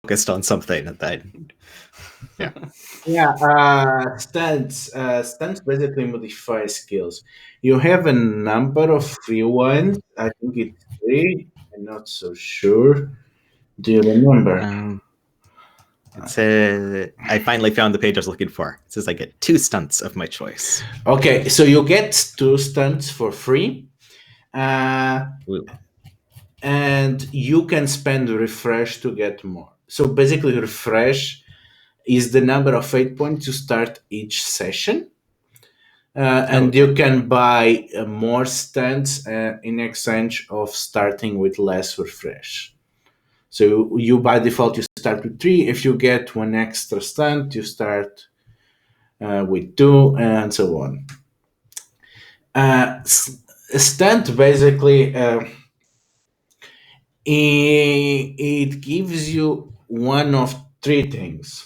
focused on something, and then yeah. Yeah, stunts basically modify skills. You have a number of free ones. I think it's three. I'm not so sure. Do you remember? Um, it says I finally found the page I was looking for. It says I get 2 stunts of my choice. Okay, so you get two stunts for free, uh, Ooh. and you can spend refresh to get more. So basically, refresh is the number of fate points you start each session. Oh, And okay. you can buy more stunts in exchange of starting with less refresh. So you by default you start with three. If you get one extra stunt, you start with two, and so on. Stunt basically it gives you one of three things.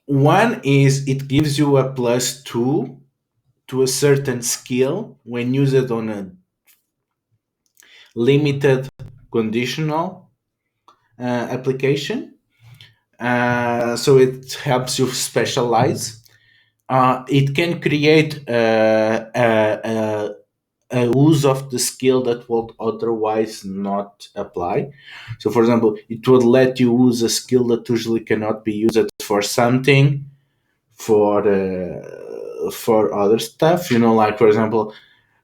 One is it gives you a +2 to a certain skill when used on a limited conditional application. So it helps you specialize. It can create a use of the skill that would otherwise not apply. So, for example, it would let you use a skill that usually cannot be used for something for other stuff. Like for example,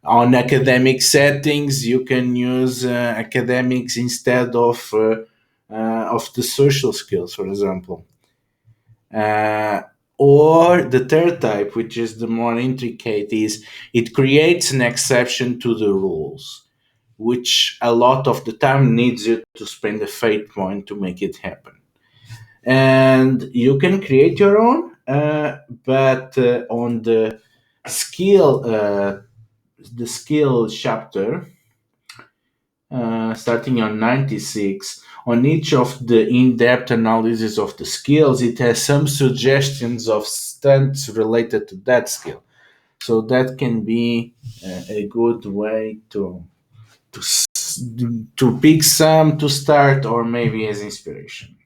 on academic settings, you can use academics instead of the social skills, for example. Uh, or the third type, which is the more intricate, is it creates an exception to the rules, which a lot of the time needs you to spend a fate point to make it happen. And you can create your own, but on skill, the skill chapter, starting on 96, on each of the in-depth analysis of the skills, it has some suggestions of stunts related to that skill. So that can be a good way to to pick some to start, or maybe as inspiration.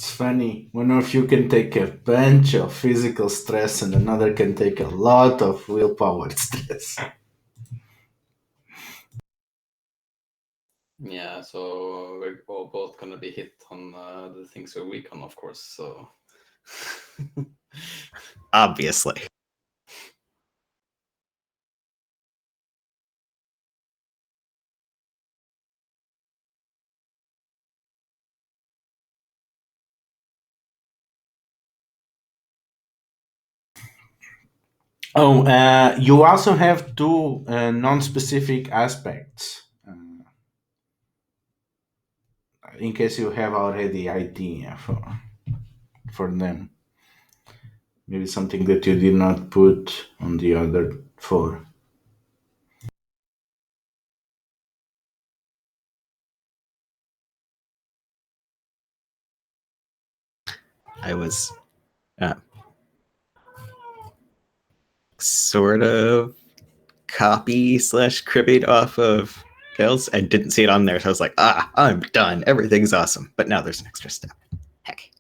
It's funny. One of you can take a bunch of physical stress, and another can take a lot of willpower stress. Yeah, so we're all both gonna be hit on the things we're weak on, of course. So Obviously. Oh, you also have two non-specific aspects. In case you have already idea for them, maybe something that you did not put on the other four. I was uh, sort of copy/cribbed off of Kales and didn't see it on there. So I was like, I'm done. Everything's awesome. But now there's an extra step. Heck.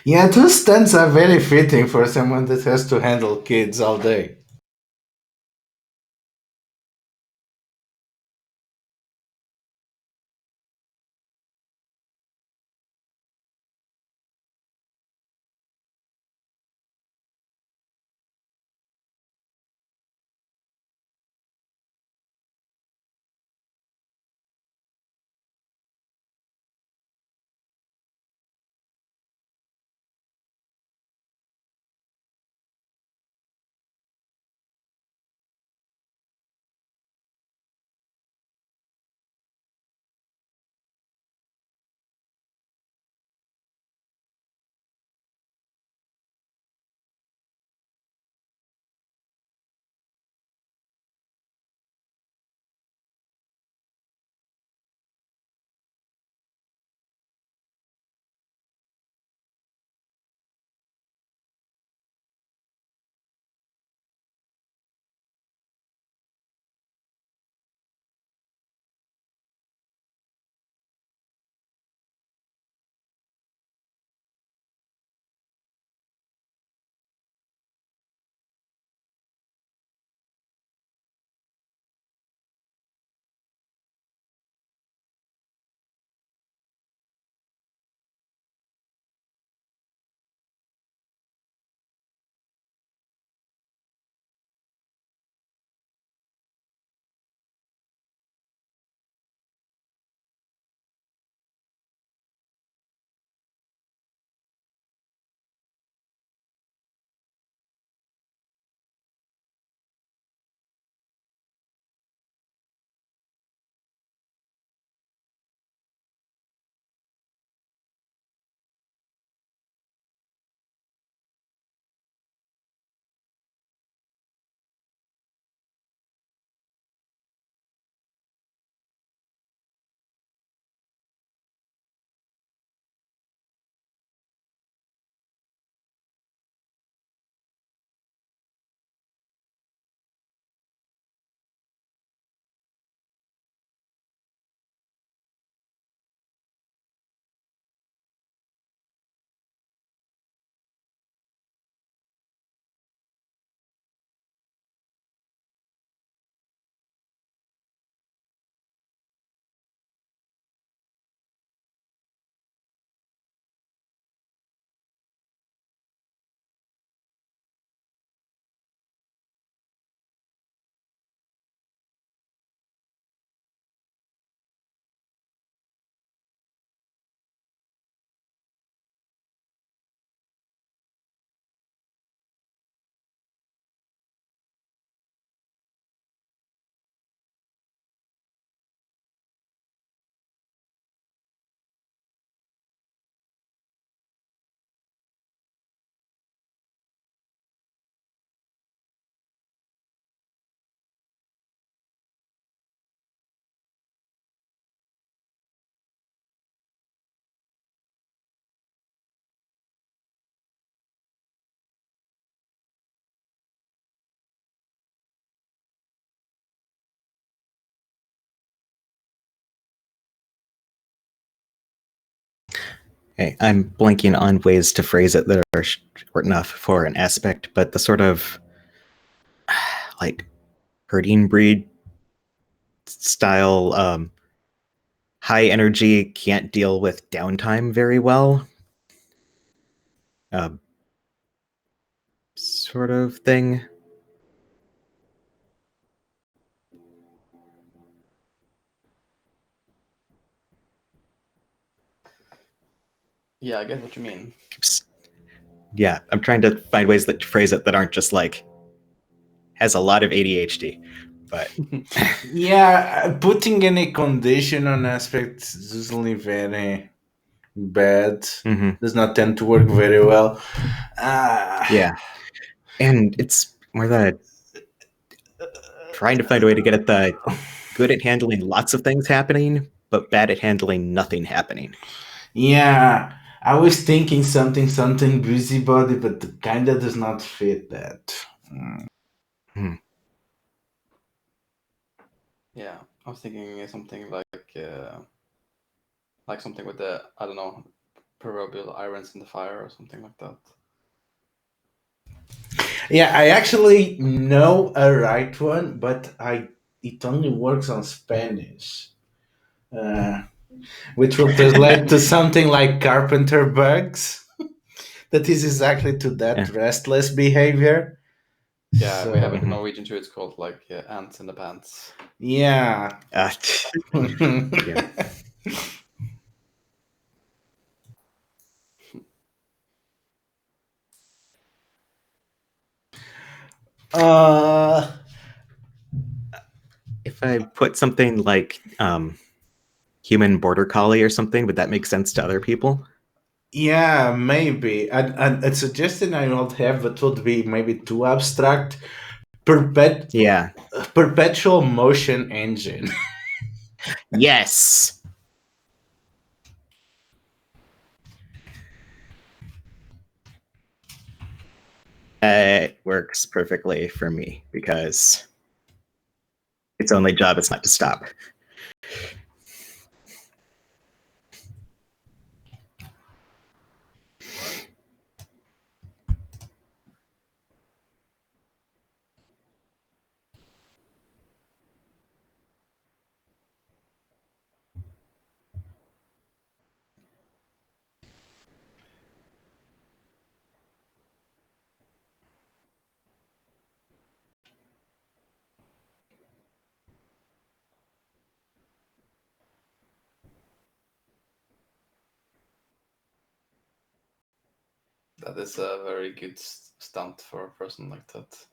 Yeah, those stunts are very fitting for someone that has to handle kids all day. Okay, I'm blanking on ways to phrase it that are short enough for an aspect, but the sort of like herding breed style, high energy, can't deal with downtime very well, um, sort of thing. Yeah, I get what you mean. Yeah, I'm trying to find ways that to phrase it that aren't just like has a lot of ADHD, but Yeah, putting any condition on aspects is usually very bad. Mhm. Does not tend to work very well. Ah. Yeah, and it's more that trying to find a way to get at the good at handling lots of things happening, but bad at handling nothing happening. Yeah, I was thinking something busybody, but the kinda does not fit that. Hmm. Yeah, I was thinking something like something with the, I don't know, proverbial irons in the fire or something like that. Yeah, I actually know a right one, but I it only works on Spanish, uh, which will translate to something like carpenter bugs. That is exactly to that Yeah. restless behavior. Yeah, we have it in So Norwegian too. It's called like ants in the pants. yeah. Uh, yeah. uh, If I put something like human border collie or something, would that make sense to other people? yeah, maybe. And a suggestion I would have, but would be maybe too abstract. Perpet- Yeah. perpetual motion engine. Yes. It works perfectly for me because its only job is not to stop. That is a very good stunt for a person like that.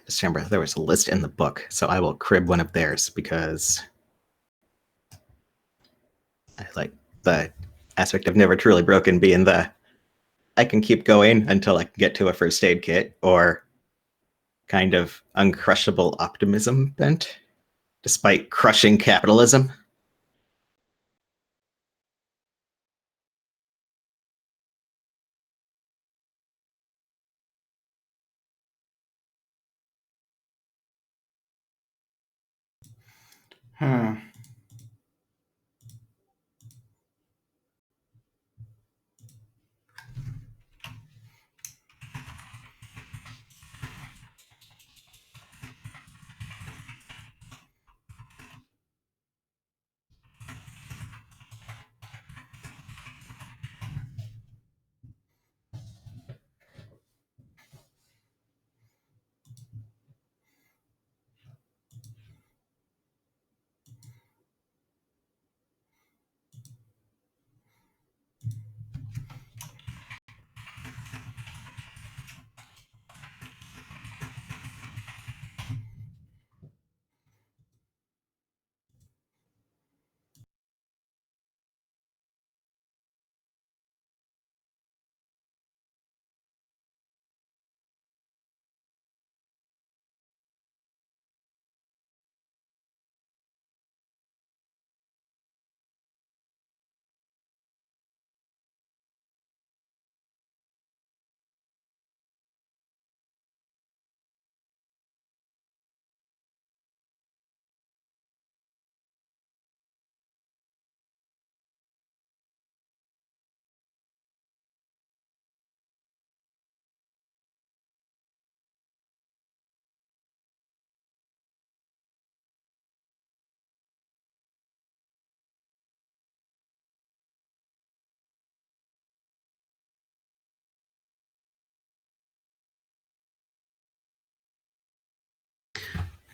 Just remember, there was a list in the book, so I will crib one of theirs because I like the aspect of never truly broken being the I can keep going until I can get to a first aid kit, or kind of uncrushable optimism bent, despite crushing capitalism. Huh.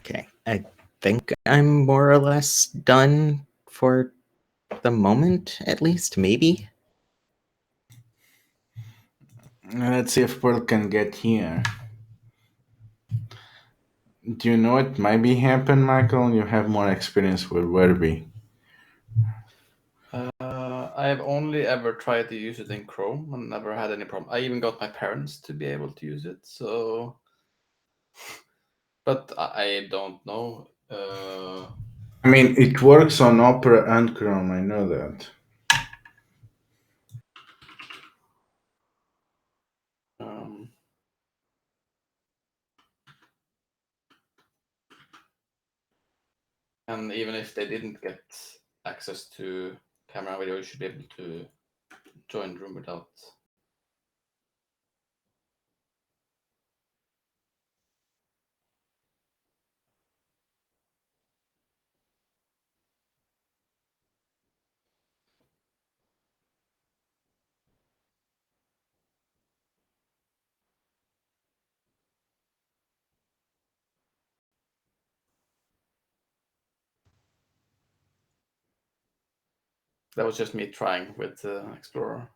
Okay, I think I'm more or less done for the moment, at least, maybe. Let's see if Pearl can get here. Do you know what might be happen, Michael? You have more experience with Werby. I have only ever tried to use it in Chrome and never had any problem. I even got my parents to be able to use it, so. But I don't know. I mean, it works on Opera and Chrome. I know that. Um, and even if they didn't get access to camera and video, you should be able to join room without. That was just me trying with Explorer.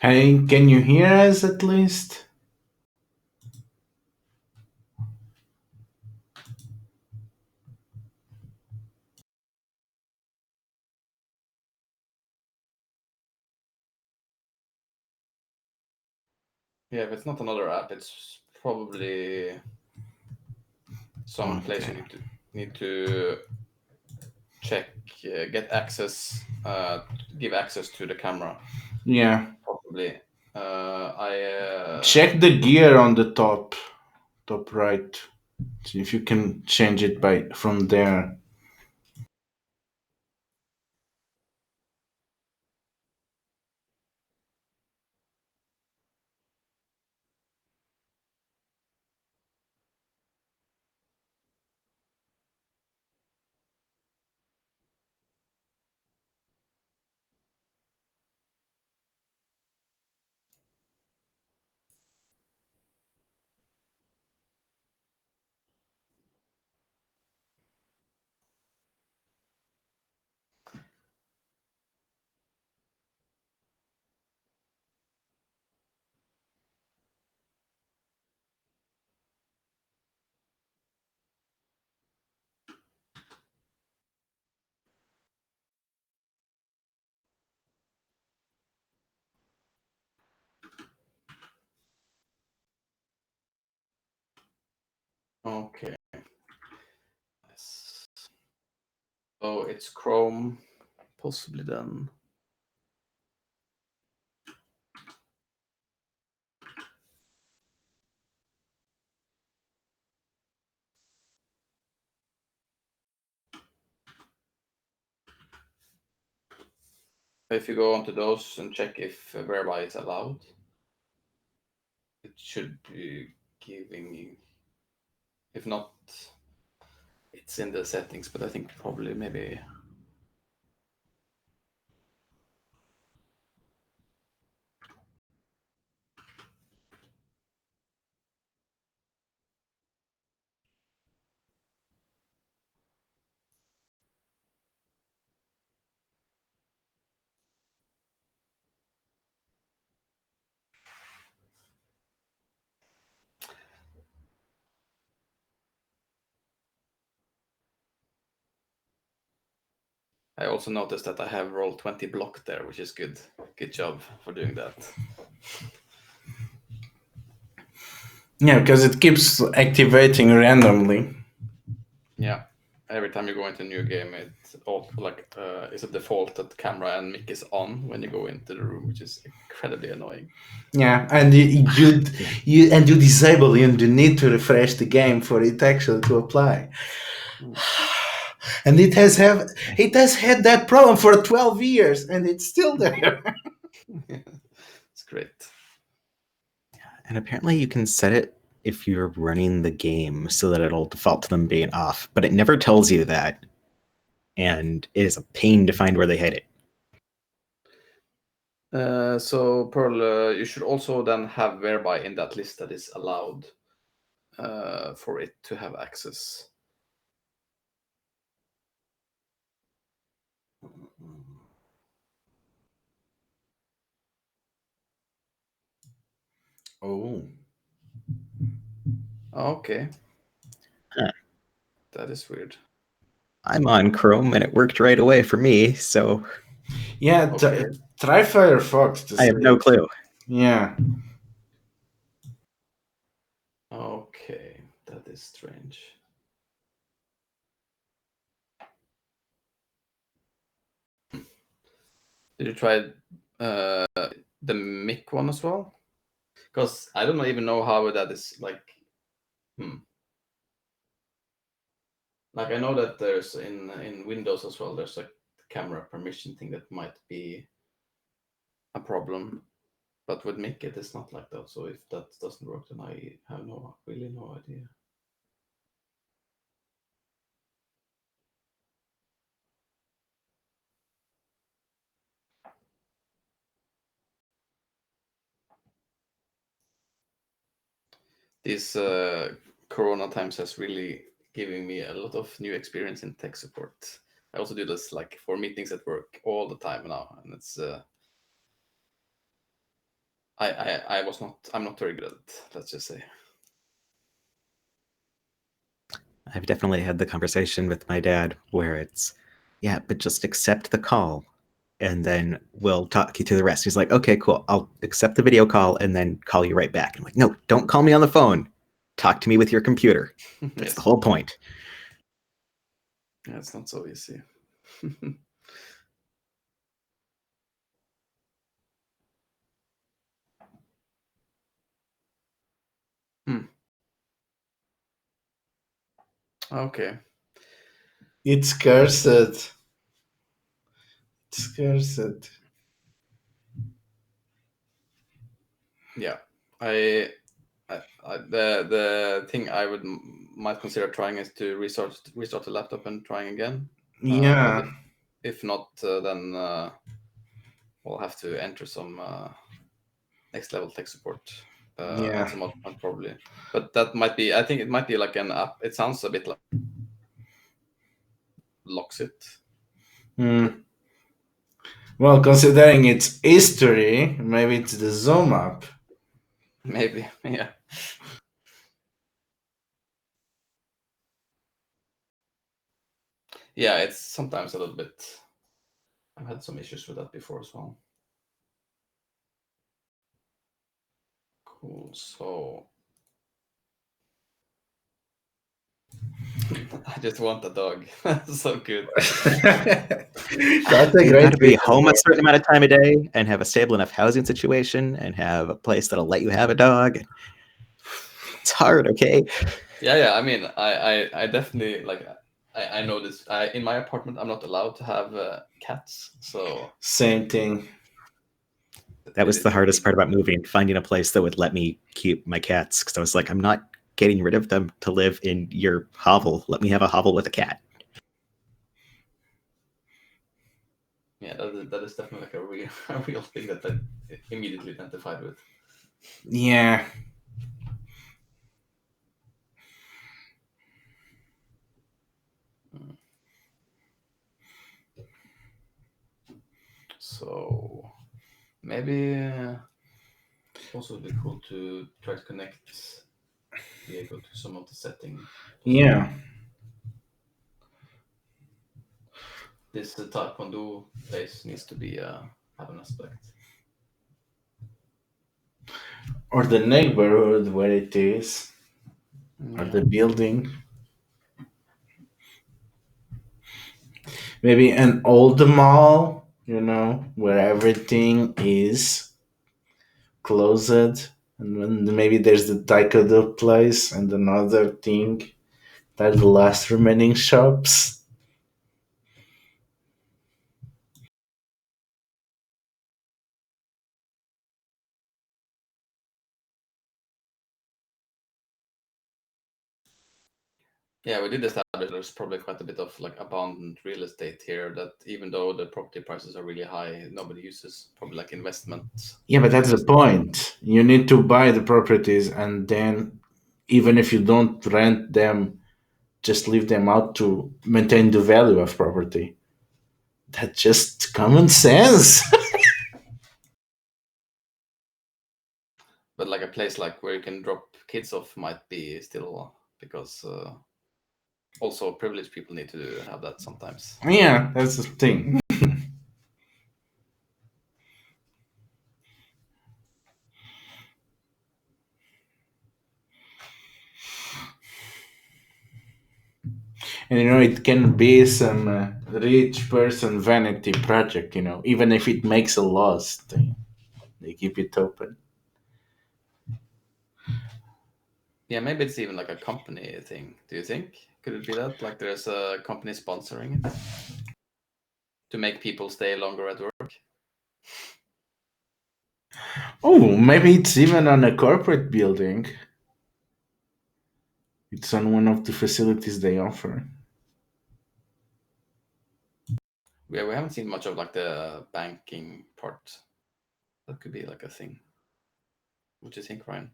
Hey, can you hear us at least? Yeah, if it's not another app, it's probably some place you Okay. need to check, get access, give access to the camera. Yeah. Probably. Check the gear on the top right. See if you can change it from there. Okay. Yes. So it's Chrome, possibly then. If you go onto those and check if whereby is allowed, it should be giving you. If not, it's in the settings, but I think probably maybe. I also noticed that I have Roll20 blocked there, which is good. Good job for doing that. Yeah, because it keeps activating randomly. Yeah. Every time you go into a new game, it's all like it's a default that camera and mic is on when you go into the room, which is incredibly annoying. Yeah, and you disable and you need to refresh the game for it actually to apply. And it has had that problem for 12 years and it's still there. It's great. And apparently you can set it if you're running the game so that it'll default to them being off, but it never tells you that. And it is a pain to find where they hid it. So Pearl, you should also then have whereby in that list that is allowed for it to have access. Oh. Okay. Huh. That is weird. I'm on Chrome and it worked right away for me, so Yeah, Okay. try Firefox to I have no clue. Yeah. Okay, that is strange. Did you try the mic one as well? Because I don't even know how that is like. Like I know that there's in Windows as well. There's a camera permission thing that might be a problem, but with mic it is not like that. So if that doesn't work, then I have really no idea. These Corona times has really given me a lot of new experience in tech support. I also do this like for meetings at work all the time now, and it's I'm not very good at it, let's just say. I've definitely had the conversation with my dad where it's, yeah, but just accept the call and then we'll talk you through the rest. He's like, okay, cool. I'll accept the video call and then call you right back. I'm like, no, don't call me on the phone. Talk to me with your computer. That's Yes. the whole point. Yeah, it's not so easy. Okay. It's cursed. It's cursed. Yeah, the thing I might consider trying is to restart the laptop and trying again. Yeah. But if not, then we'll have to enter some next level tech support Yeah. at some other point probably. But that might be. I think it might be like an app. It sounds a bit like locks it. Hmm. Well, considering its history, maybe it's the Zoom app. Maybe, yeah. Yeah, it's sometimes a little bit. I've had some issues with that before as well. Cool. So I just want a dog. So good. That's a You great got to be reason home for a certain amount of time a day and have a stable enough housing situation and have a place that'll let you have a dog. It's hard, okay? Yeah. I mean, I definitely like. I know this. In my apartment, I'm not allowed to have cats. So Same thing. That it was is the hardest really- part about moving, finding a place that would let me keep my cats. Because I was like, I'm not getting rid of them to live in your hovel. Let me have a hovel with a cat. Yeah, that is definitely like a real thing that I immediately identified with. Yeah. So maybe also would be cool to try to connect Diego to some of the setting. Yeah. This taekwondo place needs to be have an aspect. Or the neighborhood where it is, or Yeah. the building. Maybe an old mall, where everything is closed. And then maybe there's the taekwondo place and another thing. That are the last remaining shops. Yeah, we did establish there's probably quite a bit of like abandoned real estate here that even though the property prices are really high, nobody uses. Probably like investment. Yeah, but that's the point. You need to buy the properties and then, even if you don't rent them, just leave them out to maintain the value of property. That's just common sense. But like a place like where you can drop kids off might be still because also privileged people need to have that sometimes. Yeah, that's the thing. And it can be some rich person vanity project, even if it makes a loss, they keep it open. Yeah, maybe it's even like a company thing. Do you think? Could it be that? Like there's a company sponsoring it to make people stay longer at work? Oh, maybe it's even on a corporate building. It's on one of the facilities they offer. We haven't seen much of like the banking part. That could be like a thing. What do you think, Ryan?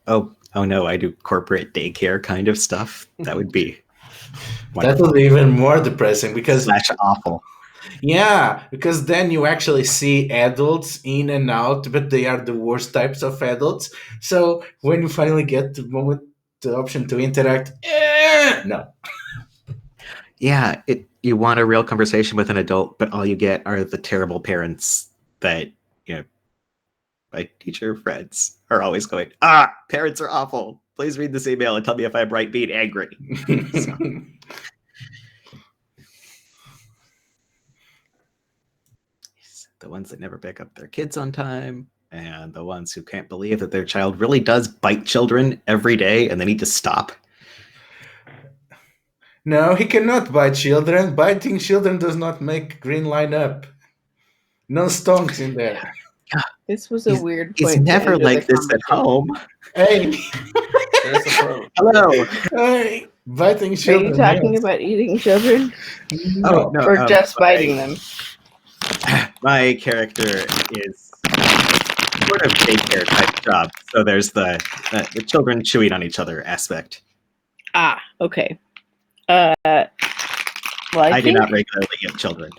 Oh no, I do corporate daycare kind of stuff. That would be That would be even more depressing because slash awful. Yeah, because then you actually see adults in and out, but they are the worst types of adults. So when you finally get the option to interact, no. Yeah, you want a real conversation with an adult, but all you get are the terrible parents that, you know, my teacher friends are always going, parents are awful. Please read this email and tell me if I'm right being angry. So, the ones that never pick up their kids on time, and the ones who can't believe that their child really does bite children every day and they need to stop. No, he cannot bite children. Biting children does not make green line up. No stonks in there. This was a weird He's point to never enter the like this at conversation. home. Hey, There's a pro. Hello. hey, biting Are children. you talking yes. about eating children No. no, or just biting them? My character is sort of daycare type job, so there's the children chewing on each other aspect. Ah, okay. Well, I do think not regularly get children.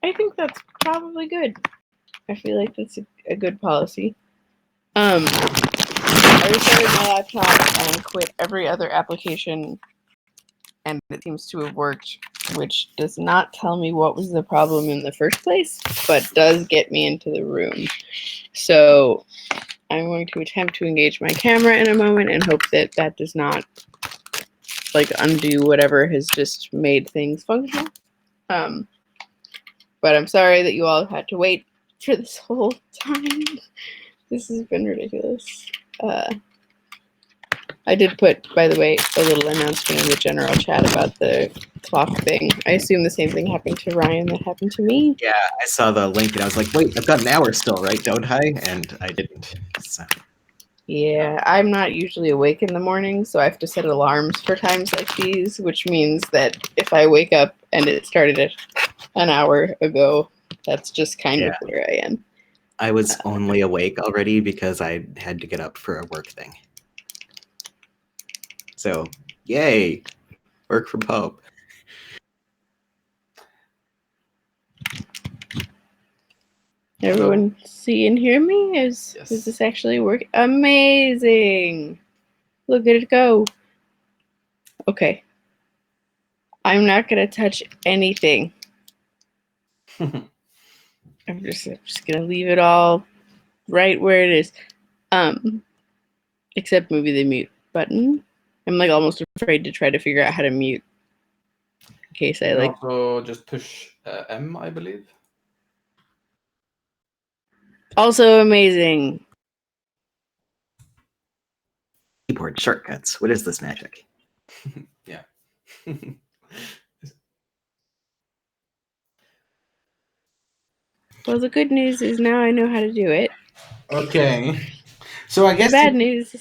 I think that's probably good. I feel like that's a good policy. I restarted my laptop and quit every other application, and it seems to have worked, which does not tell me what was the problem in the first place, but does get me into the room. So I'm going to attempt to engage my camera in a moment and hope that that does not undo whatever has just made things functional. But I'm sorry that you all had to wait for this whole time. This has been ridiculous. I did put, by the way, a little announcement in the general chat about the clock thing. I assume the same thing happened to Ryan that happened to me. Yeah, I saw the link and I was like, wait, I've got an hour still, right? Don't I? And I didn't. So. Yeah, I'm not usually awake in the morning, so I have to set alarms for times like these, which means that if I wake up and it started an hour ago, that's just kind of where I am. I was only awake already because I had to get up for a work thing. So, yay, work from home. Everyone see and hear me? Is this actually working? Amazing! Look at it go. Okay. I'm not gonna touch anything. I'm just gonna leave it all right where it is. Except maybe the mute button. I'm almost afraid to try to figure out how to mute. In case I also just push M, I believe. Also amazing. Keyboard shortcuts. What is this magic? Yeah. Well, the good news is now I know how to do it. Okay. So I guess the bad news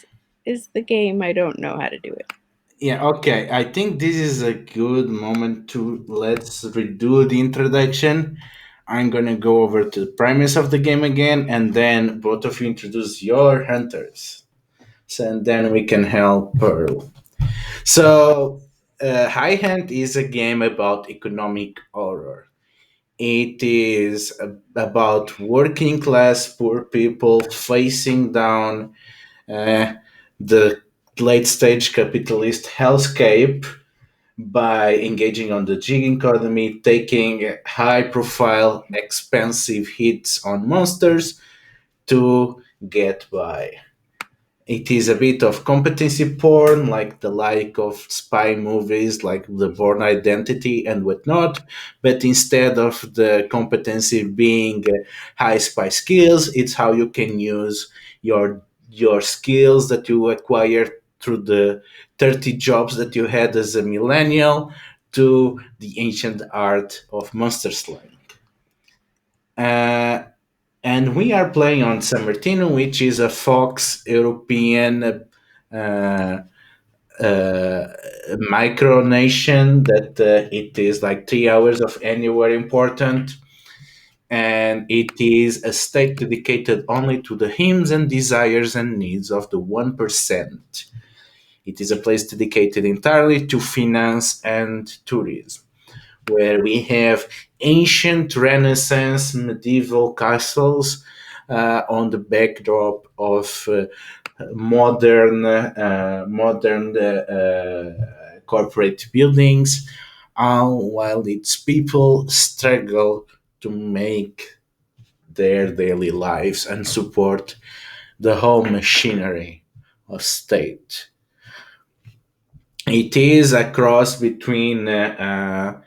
is the game. I don't know how to do it. Yeah, okay. I think this is a good moment to let's redo the introduction. I'm gonna go over to the premise of the game again, and then both of you introduce your hunters. So, and then we can help Pearl. So, High Hunt is a game about economic horror. It is about working class poor people facing down the late stage capitalist hellscape by engaging on the gig economy, taking high profile, expensive hits on monsters to get by. It is a bit of competency porn, like the like of spy movies, like The Born Identity and whatnot. But instead of the competency being high spy skills, it's how you can use your skills that you acquire through the 30 jobs that you had as a millennial to the ancient art of monster slaying. And we are playing on San Martino, which is a Fox European micronation that it is like 3 hours of anywhere important. And it is a state dedicated only to the hymns and desires and needs of the 1%. It is a place dedicated entirely to finance and tourism. where we have ancient Renaissance medieval castles on the backdrop of modern corporate buildings, while its people struggle to make their daily lives and support the whole machinery of state. It is a cross between Italian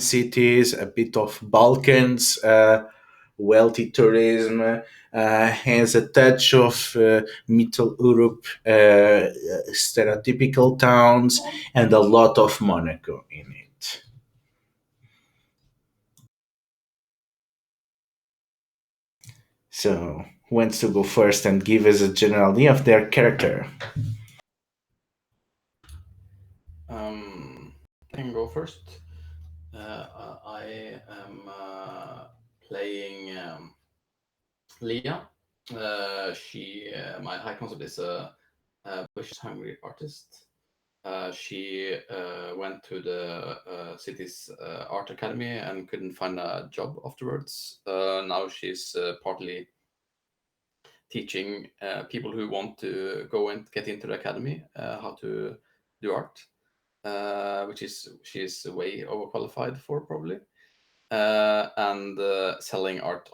cities, a bit of Balkans, wealthy tourism, has a touch of Middle Europe, stereotypical towns, and a lot of Monaco in it. So, who wants to go first and give us a general idea of their character? I can go first. I am playing Leah. My high concept is a vicious, hungry artist. She went to the city's art academy and couldn't find a job afterwards. Now she's partly teaching people who want to go and get into the academy how to do art, which is she's way overqualified for probably, and selling art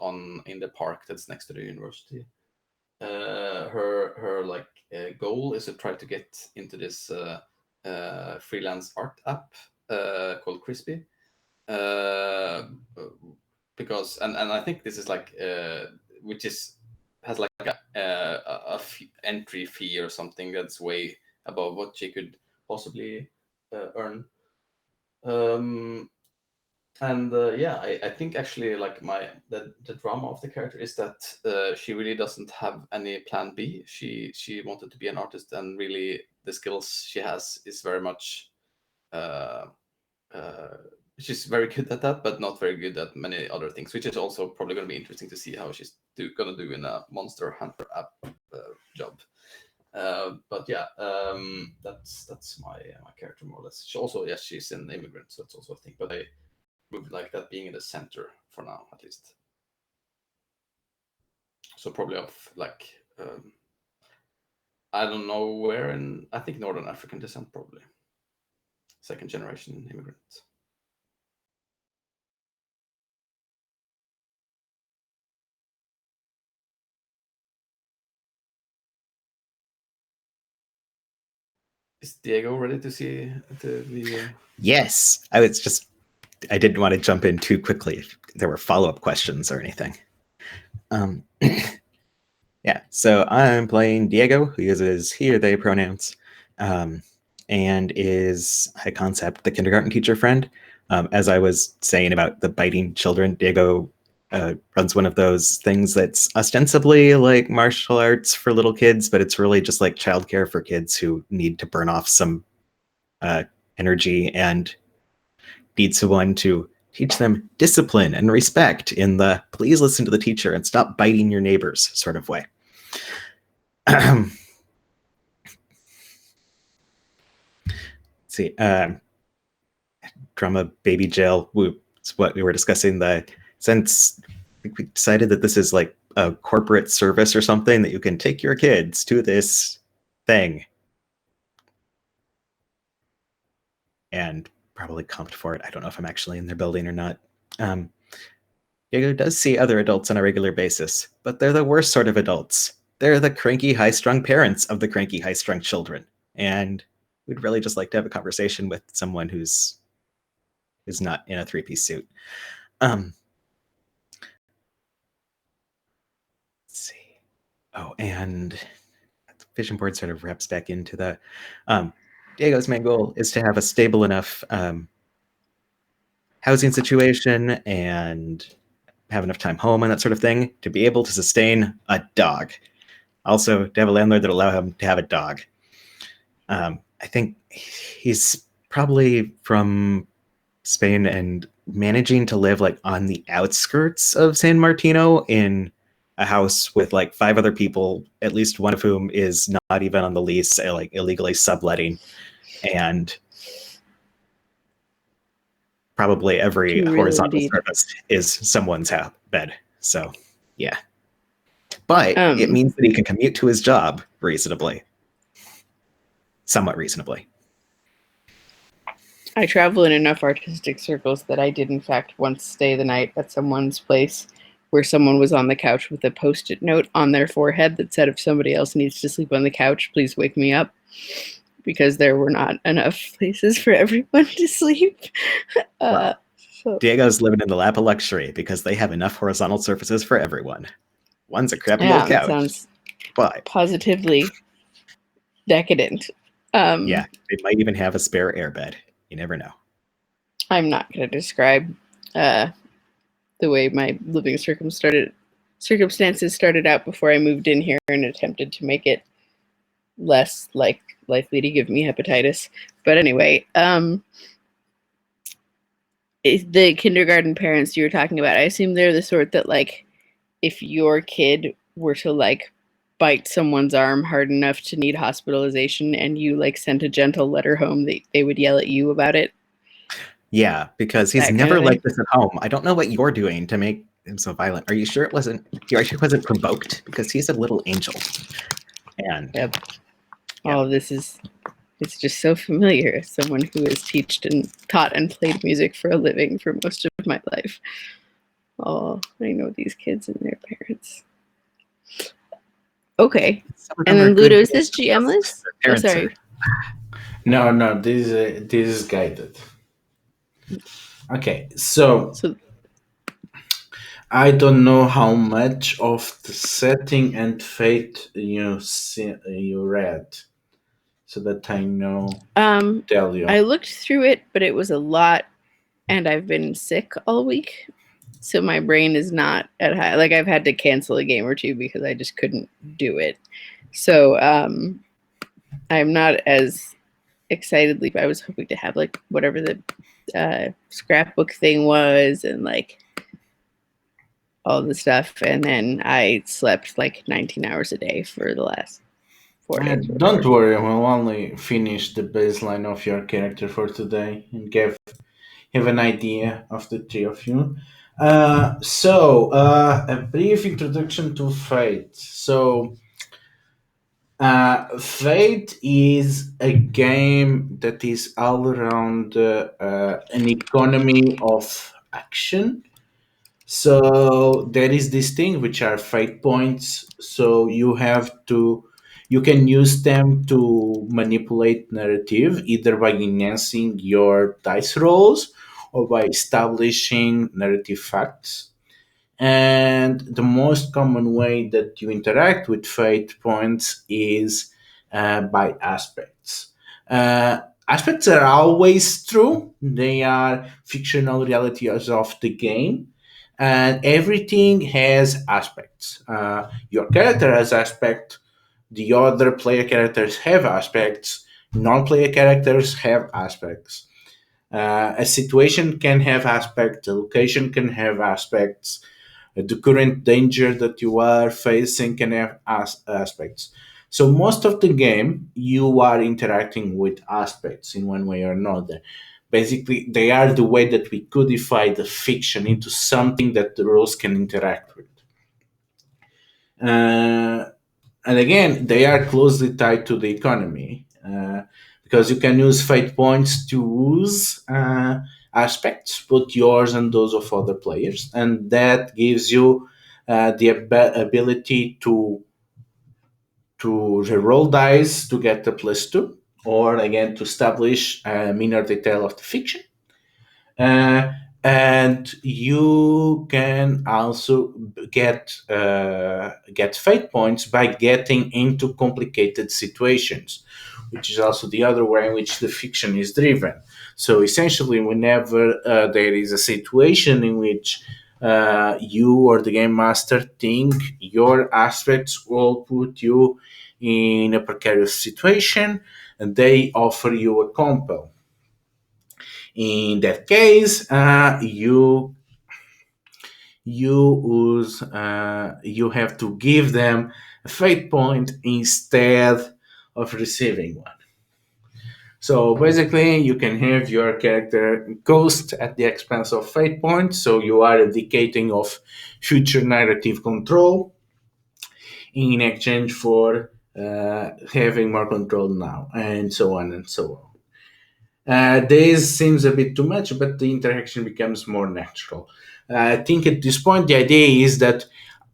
in the park that's next to the university. Her like goal is to try to get into this freelance art app called Crispy, because and I think this is like which is has like entry fee or something that's way above what she could possibly earn. Um, and yeah, I think actually like the drama of the character is that she really doesn't have any plan B. She wanted to be an artist, and really the skills she has is very much uh, uh, she's very good at that, but not very good at many other things, which is also probably going to be interesting to see how she's gonna do in a Monster Hunter app job. But yeah, that's my character more or less. She also, yes, she's an immigrant, so that's also a thing. But I would like that being in the center for now, at least. So probably of like I don't know where, in I think Northern African descent, probably second generation immigrant. Is Diego ready to see the? Yes, I didn't want to jump in too quickly if there were follow-up questions or anything. Yeah, so I'm playing Diego, who uses he or they pronouns, and is high concept the kindergarten teacher friend. As I was saying about the biting children, Diego runs one of those things that's ostensibly like martial arts for little kids, but it's really just like childcare for kids who need to burn off some energy and need someone to teach them discipline and respect in the please listen to the teacher and stop biting your neighbors sort of way. Let's see, drama baby jail. It's what we were discussing. Since we decided that this is like a corporate service or something that you can take your kids to this thing and probably comped for it. I don't know if I'm actually in their building or not. Diego does see other adults on a regular basis, but they're the worst sort of adults. They're the cranky, high-strung parents of the cranky, high-strung children. And we'd really just like to have a conversation with someone who's not in a three-piece suit. Let's see. Oh, and vision board sort of wraps back into the Diego's main goal is to have a stable enough housing situation and have enough time home and that sort of thing to be able to sustain a dog. Also, to have a landlord that allow him to have a dog. I think he's probably from Spain and managing to live like on the outskirts of San Martino in a house with like 5 other people, at least one of whom is not even on the lease, like illegally subletting. And probably every Too real horizontal indeed. surface is someone's bed. So, yeah. But it Um, means that he can commute to his job reasonably. Somewhat reasonably. I travel in enough artistic circles that I did in fact once stay the night at someone's place where someone was on the couch with a post-it note on their forehead that said, if somebody else needs to sleep on the couch, please wake me up, because there were not enough places for everyone to sleep. Wow. So Diego's living in the lap of luxury because they have enough horizontal surfaces for everyone. One's a crappy old yeah, that couch, sounds but positively decadent. yeah, they might even have a spare airbed. You never know. I'm not going to describe the way my living circumstances started out before I moved in here and attempted to make it less likely to give me hepatitis. But anyway, the kindergarten parents you were talking about, I assume they're the sort that, like, if your kid were to like bite someone's arm hard enough to need hospitalization and you like sent a gentle letter home, they would yell at you about it. Yeah, because he's That kind never of like thing. this at home. I don't know what you're doing to make him so violent. Are you sure it wasn't? You actually wasn't provoked because he's a little angel. And Yep. Yeah. All of this is, it's just so familiar as someone who has taught and played music for a living for most of my life. Oh, I know these kids and their parents. Okay. some of And them are then good Ludo, is this kids, just GM-less? their Oh, parents sorry. No, this is guided. Okay, so So I don't know how much of the setting and fate you read, so that I know tell you. I looked through it, but it was a lot, and I've been sick all week. So my brain is not at high. Like, I've had to cancel a game or two because I just couldn't do it. So I'm not as excitedly. I was hoping to have like whatever the scrapbook thing was and like all the stuff. And then I slept like 19 hours a day for the last 4 days. Don't worry, we'll only finish the baseline of your character for today and have an idea of the three of you. A brief introduction to Fate. Fate is a game that is all around an economy of action. So there is this thing which are fate points. So you can use them to manipulate narrative either by enhancing your dice rolls or by establishing narrative facts. And the most common way that you interact with fate points is by aspects. Aspects are always true, they are fictional realities of the game, and everything has aspects. Your character has aspect, the other player characters have aspects, non-player characters have aspects. A situation can have aspects, a location can have aspects, the current danger that you are facing can have aspects. So most of the game, you are interacting with aspects in one way or another. Basically, they are the way that we codify the fiction into something that the rules can interact with. Uh, and again, they are closely tied to the economy because you can use fate points to use aspects, both yours and those of other players, and that gives you the ability to roll dice to get a +2, or again to establish a minor detail of the fiction. Uh, and you can also get fate points by getting into complicated situations, which is also the other way in which the fiction is driven. So essentially, whenever there is a situation in which you or the game master think your aspects will put you in a precarious situation, and they offer you a compel. In that case, you have to give them a fate point instead of receiving one. So basically, you can have your character coast at the expense of fate points, so you are abdicating of future narrative control in exchange for having more control now, and so on and so on. This seems a bit too much, but the interaction becomes more natural. I think at this point, the idea is that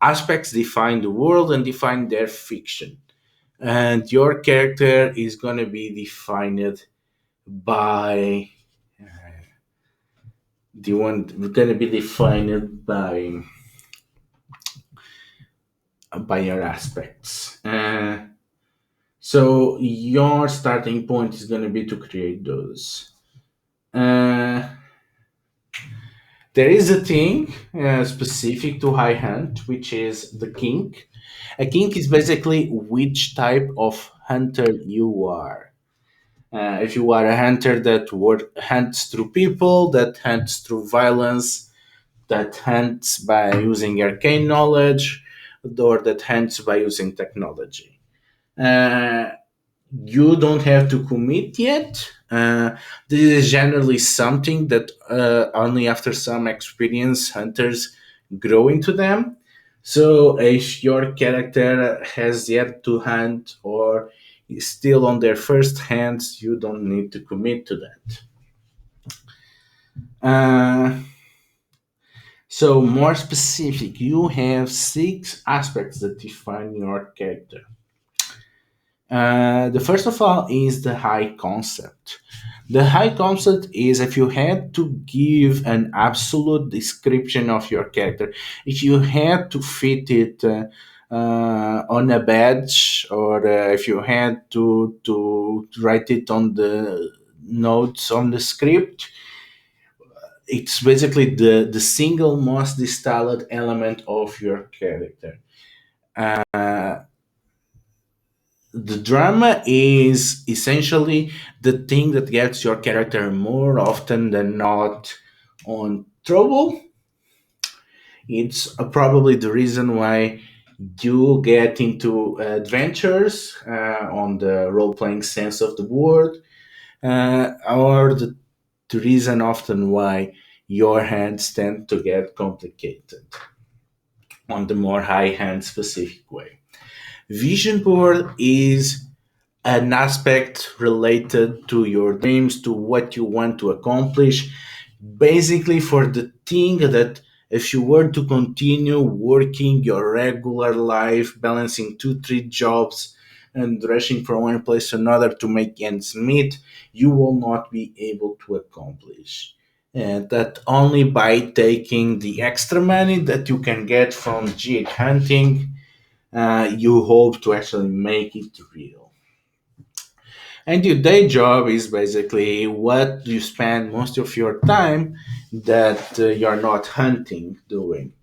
aspects define the world and define their fiction. And your character is going to be defined by the one going to be defined by your aspects. So your starting point is going to be to create those. There is a thing specific to iHunt, which is the kink. A kink is basically which type of hunter you are. If you are a hunter that hunts through people, that hunts through violence, that hunts by using arcane knowledge, or that hunts by using technology. You don't have to commit yet. This is generally something that only after some experience hunters grow into them. So if your character has yet to hunt or is still on their first hands, you don't need to commit to that. So more specific, you have 6 aspects that define your character. The first of all is the high concept. The high concept is if you had to give an absolute description of your character, if you had to fit it on a badge, or if you had to write it on the notes on the script, it's basically the single most distilled element of your character. The drama is essentially the thing that gets your character more often than not on trouble. It's probably the reason why you get into adventures on the role playing sense of the word, or the reason often why your hands tend to get complicated on the more high hand specific way. Vision board is an aspect related to your dreams, to what you want to accomplish, basically for the thing that if you were to continue working your regular life, balancing 2, 3 jobs, and rushing from one place to another to make ends meet, you will not be able to accomplish. And that only by taking the extra money that you can get from G8 hunting, you hope to actually make it real. And your day job is basically what you spend most of your time that you're not hunting doing.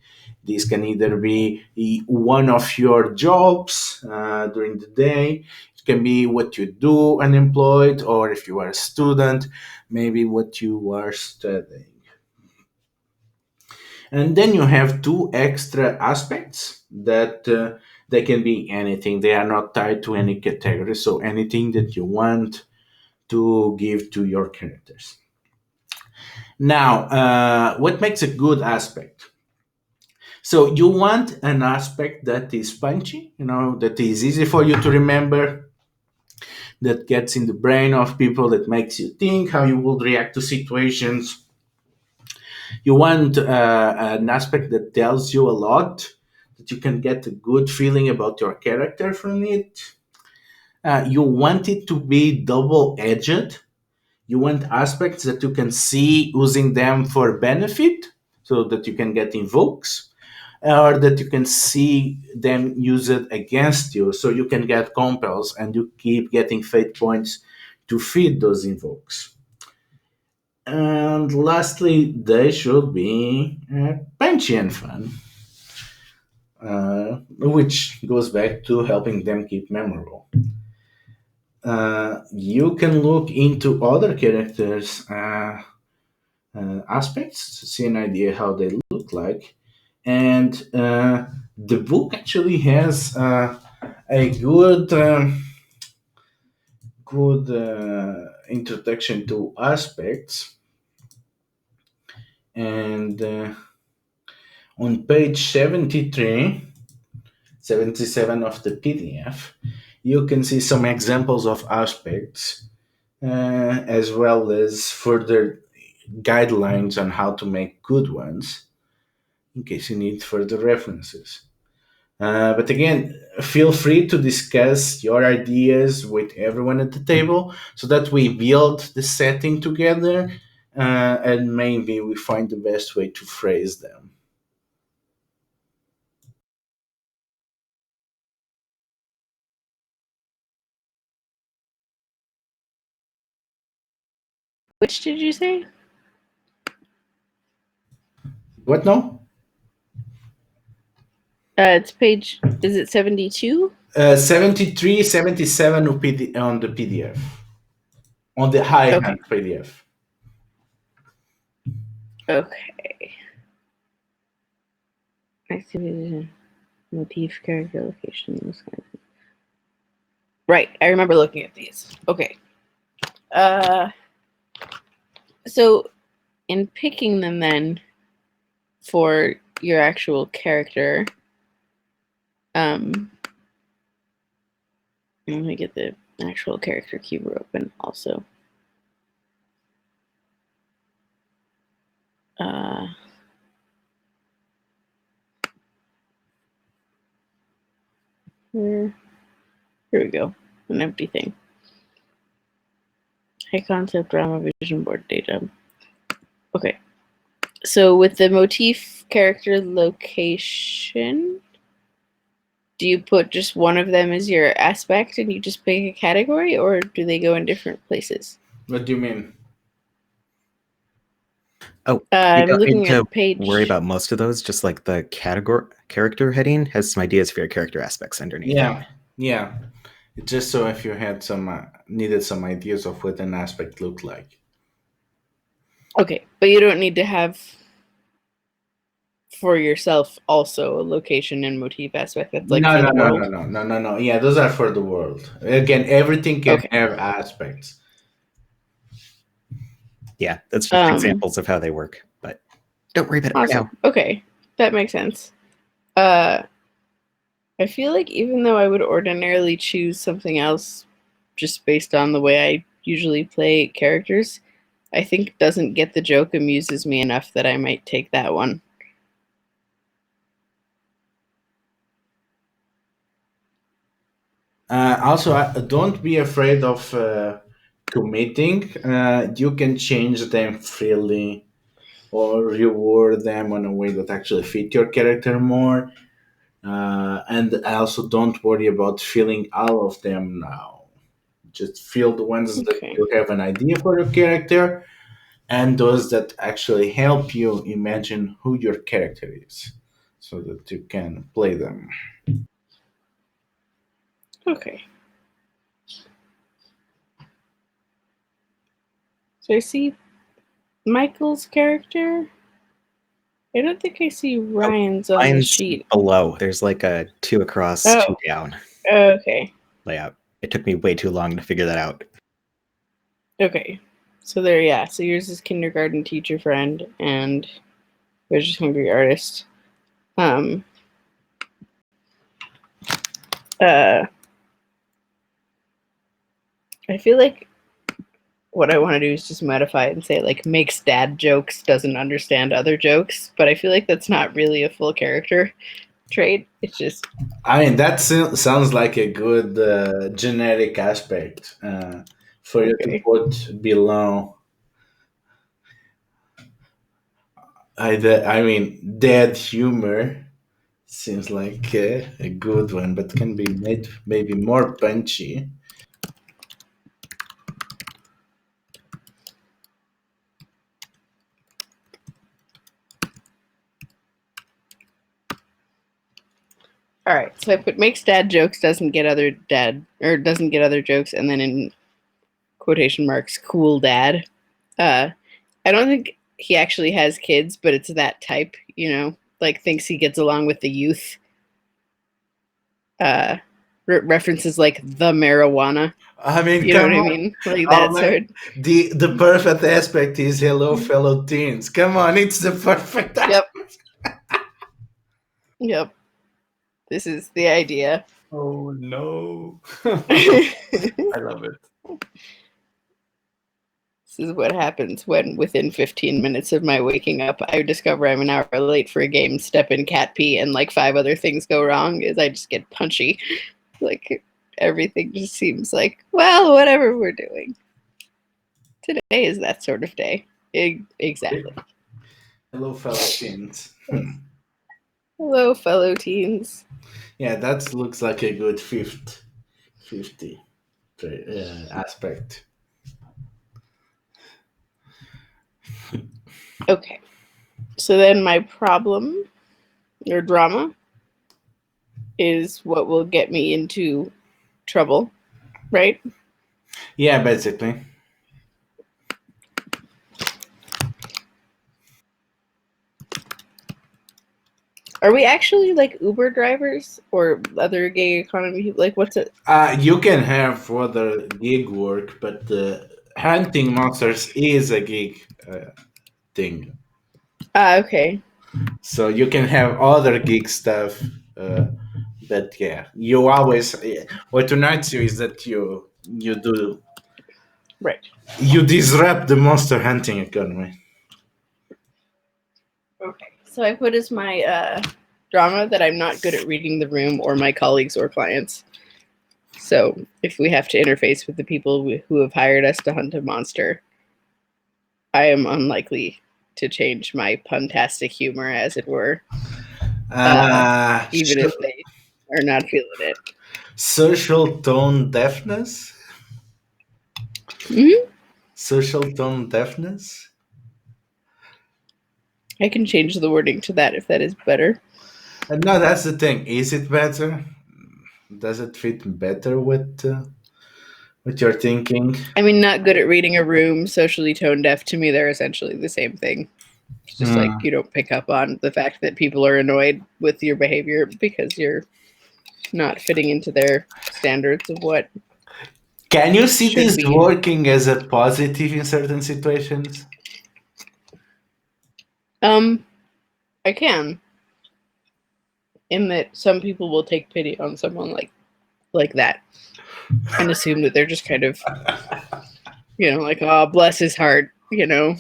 This can either be one of your jobs during the day, it can be what you do unemployed, or if you are a student, maybe what you are studying. And then you have 2 extra aspects that they can be anything. They are not tied to any category. So anything that you want to give to your characters. Now, what makes a good aspect? So you want an aspect that is punchy, that is easy for you to remember, that gets in the brain of people, that makes you think how you would react to situations. You want an aspect that tells you a lot, that you can get a good feeling about your character from it. You want it to be double-edged. You want aspects that you can see using them for benefit, so that you can get invokes, or that you can see them use it against you, so you can get compels and you keep getting fate points to feed those invokes. And lastly, they should be punchy and fun, which goes back to helping them keep memorable. You can look into other characters' aspects to see an idea how they look like. And the book actually has a good good introduction to aspects. And on page 73, 77 of the PDF, you can see some examples of aspects, as well as further guidelines on how to make good ones, in case you need further references. But again, feel free to discuss your ideas with everyone at the table so that we build the setting together, and maybe we find the best way to phrase them. Which did you say? What now? It's page. Is it 72? 73, 77 on the PDF, on the Okay. iHunt PDF. Okay. I see the motif, character, location. This kind of thing. Right. I remember looking at these. Okay. So in picking them then for your actual character, let me get the actual character keyboard open also. Here we go. An empty thing. High concept drama vision board data. Okay. So with the motif, character, location, do you put just one of them as your aspect and you just pick a category, or do they go in different places? What do you mean? Oh, you I'm don't looking need to at page. worry about most of those. Just like the character heading has some ideas for your character aspects underneath. Yeah, yeah. It's just so if you had needed some ideas of what an aspect looked like. Okay, but you don't need to have for yourself also a location and motif aspect. That's like No, for no, the no, world. no, no, no, no, no. Yeah, those are for the world. Again, everything can Okay. have aspects. Yeah, that's just examples of how they work. But don't worry about it for Awesome. now. Okay, that makes sense. I feel like even though I would ordinarily choose something else just based on the way I usually play characters, I think doesn't get the joke amuses me enough that I might take that one. Also, don't be afraid of committing. You can change them freely or reward them in a way that actually fit your character more. And also, don't worry about filling all of them now. Just fill the ones that Okay. you have an idea for your character, and those that actually help you imagine who your character is, so that you can play them. Okay. So I see Michael's character. I don't think I see Ryan's on the Mine's sheet. below. There's like a 2 across, 2 down Okay. layout. It took me way too long to figure that out. Okay. So there, yeah. So yours is kindergarten teacher friend, and yours is hungry artist. I feel like what I want to do is just modify it and say like makes dad jokes, doesn't understand other jokes, but I feel like that's not really a full character trait. It's just I mean, that sounds like a good generic aspect for you to okay. put below. I mean, dead humor seems like a good one, but can be made maybe more punchy. All right. So I put makes dad jokes, doesn't get other jokes, and then in quotation marks, cool dad. I don't think he actually has kids, but it's that type, like thinks he gets along with the youth. references like the marijuana. I mean, You know come what I on. mean? Like Oh, that man. sort. The perfect aspect is hello, fellow teens. Come on, it's the perfect Yep. Yep. This is the idea. Oh no! This I love it. is what happens when within 15 minutes of my waking up, I discover I'm an hour late for a game, step in cat pee, and like 5 other things go wrong. Is I just get punchy. Like everything just seems like, well, whatever we're doing. Today is that sort of day. Exactly. Hello, fellow teens. Hello, fellow teens. Yeah, that looks like a good 50 aspect. Okay. So then my problem or drama is what will get me into trouble, right? Yeah, basically. Are we actually like Uber drivers or other gig economy? Like, what's it? You can have other gig work, but hunting monsters is a gig thing. Okay. So you can have other gig stuff. But yeah, you always what unites you is that Right. you disrupt the monster hunting economy. Okay. So I put as my drama that I'm not good at reading the room or my colleagues or clients. So if we have to interface with the people who have hired us to hunt a monster, I am unlikely to change my puntastic humor, as it were, even if they are not feeling it. Social tone deafness. Mhm. Social tone deafness. I can change the wording to that if that is better. And no, that's the thing. Is it better? Does it fit better with what you're thinking? I mean, not good at reading a room, socially tone deaf. To me, they're essentially the same thing. It's just like you don't pick up on the fact that people are annoyed with your behavior because you're not fitting into their standards of what Can you see should this be. working as a positive in certain situations? I can, in that some people will take pity on someone like that and assume that they're just kind of, like, oh, bless his heart, Yeah.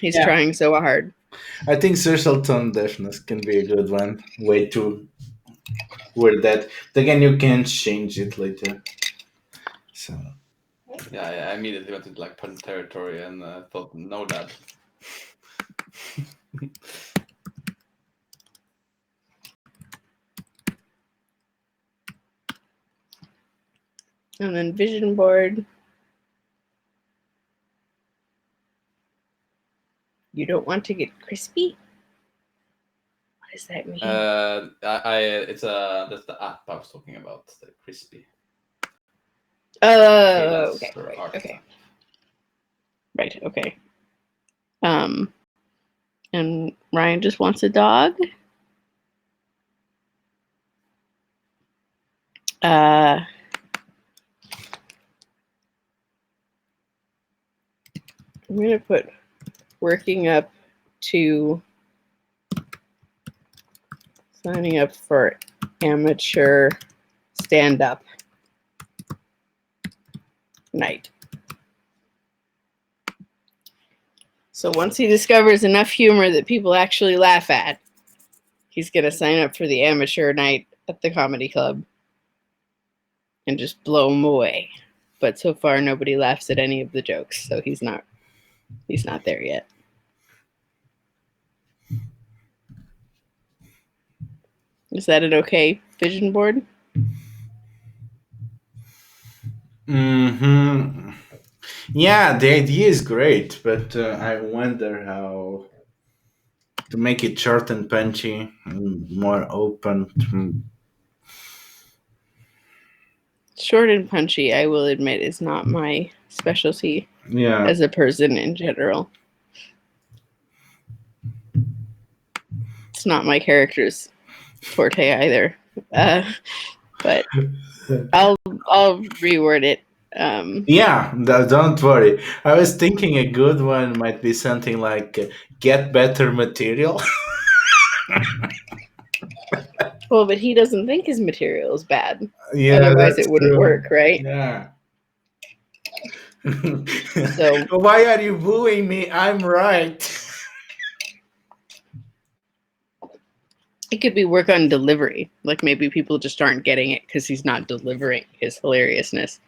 he's Yeah. trying so hard. I think social tone deafness can be a good one way to word that. But again, you can change it later. So Yeah, I immediately went into like pun territory and thought, no, dad. And then vision board. You don't want to get crispy? What does that mean? That's the app I was talking about, the Crispy. Oh, okay, Freelance right, art okay. app. Right, okay. And Ryan just wants a dog. I'm gonna put working up to signing up for amateur stand-up night. So once he discovers enough humor that people actually laugh at, he's gonna sign up for the amateur night at the comedy club and just blow him away. But so far nobody laughs at any of the jokes, so he's not there yet. Is that an okay vision board? yeah, the idea is great, but I wonder how to make it short and punchy and more open. Short and punchy, I will admit, is not my specialty Yeah. as a person in general. It's not my character's forte either. but I'll reword it. Yeah, don't worry. I was thinking a good one might be something like get better material. Well, but he doesn't think his material is bad. Yeah, Otherwise, that's it wouldn't true. work, right? Yeah. So Why are you booing me? I'm right. it could be work on delivery. Like maybe people just aren't getting it because he's not delivering his hilariousness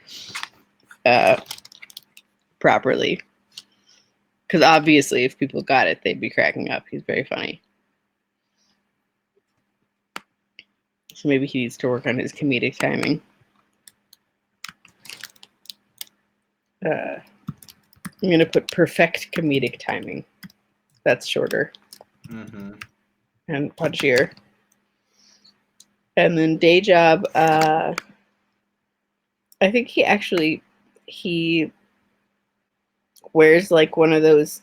properly. Because obviously, if people got it, they'd be cracking up. He's very funny. So maybe he needs to work on his comedic timing. I'm going to put perfect comedic timing. That's shorter and punchier. And then day job, I think he wears like one of those